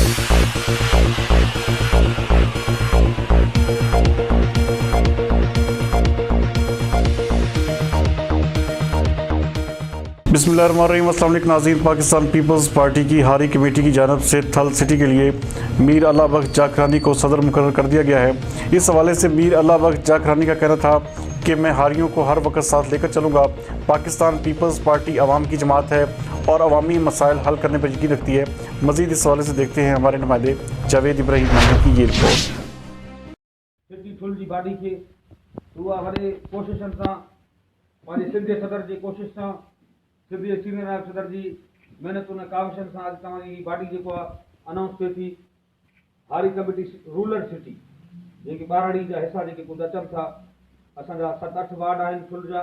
बिस्मिल्लाहिर्रहमानिर्रहीम। अस्सलाम वालेकुम नाज़रीन। पाकिस्तान पीपल्स पार्टी की हारी कमेटी की जानिब से थल सिटी के लिए मीर अल्लाह बख्श जाखरानी को सदर मुकर्रर कर दिया गया है। इस हवाले से मीर अल्लाह बख्श जाखरानी का कहना था कि मैं हारियों को हर वक्त साथ लेकर चलूँगा। पाकिस्तान पीपल्स पार्टी अवाम की जमात है और अवामी मसाइल हल करने पर यकीन रखती है। मज़ीद इस हवाले से देखते हैं हमारे नुमाइंदे जावेद इब्राहिम महमूद की ये रिपोर्ट। सिंध सदर जी कोशिश से सिंधी सीनियर नायब सदर जी मेहनत काविशन से आज तव्हांजी बॉडी जो अनाउंस थिए थी। हारी कमेटी रूरल सिटी जी बाराड़ी जा हिस्सा जो कुछ अचन था असांजा 7-8 वार्ड आहिनि फुल जा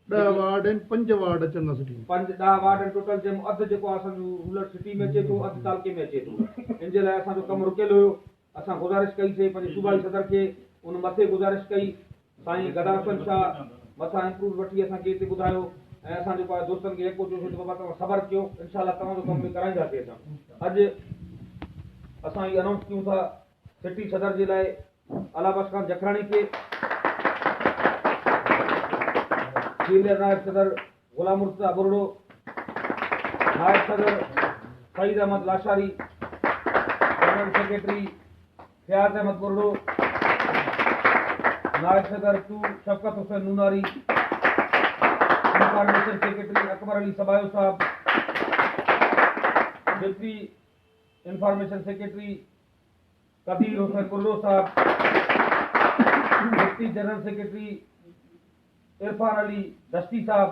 10 वार्ड आहिनि 5 वार्ड अचनि सिटी 5-10 वार्ड आहिनि टोटल जंहिंमें अधु जेको असांजो रूरल सिटी में अचे थो अधु तालके में अचे थो। इन जे लाइ असांजो कमु रुकियल हुयो। असां गुज़ारिश कईसीं पंहिंजे सूबाई सदर खे उन मथे गुज़ारिश कई साईं गदारसन शाह मथां इंप्रूव वठी असांखे हिते ॿुधायो ऐं असां जेको आहे दोस्तनि खे हिकु चयोसीं त बाबा तव्हां ख़बर कयो इंशाल्लाह तव्हांजो कमु बि कराईंदासीं। अॼु असां इहो अनाउंस कयूं था सिटी सदर जे लाइ अल्लाह बख्श खान जखराणी खे, सीनियर नायब सदर गुलाम मुर्तज़ा बुरड़ो, नायब सदर सईद अहमद लाशारी, जनरल सेक्रेटरी फयाज अहमद बुरड़ो, नायब सदर 2 शफकत हुसैन नूनारी, इंफॉर्मेशन सेक्रेटरी अकबर अली सबायो साहब, deputy information secretary Kabir Hussain Burro साहब, deputy general secretary Irfan Ali Dasti साहब,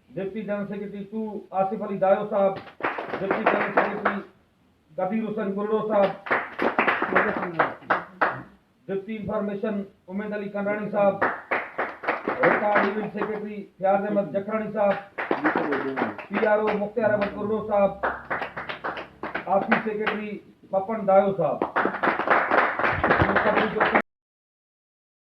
deputy general secretary 2 Asif Ali Dayo साहब, deputy general secretary Kabir Hussain Burro साहब, डिप्टी इंफॉर्मेशन उमेद अली कंडाणी साहब, record event secretary Fayaz Ahmed Jakhrani साहब, PRO मुख्तार अहमद बुर्रो साहब, ऑफिस सेक्रेटरी पपन दायो साहब।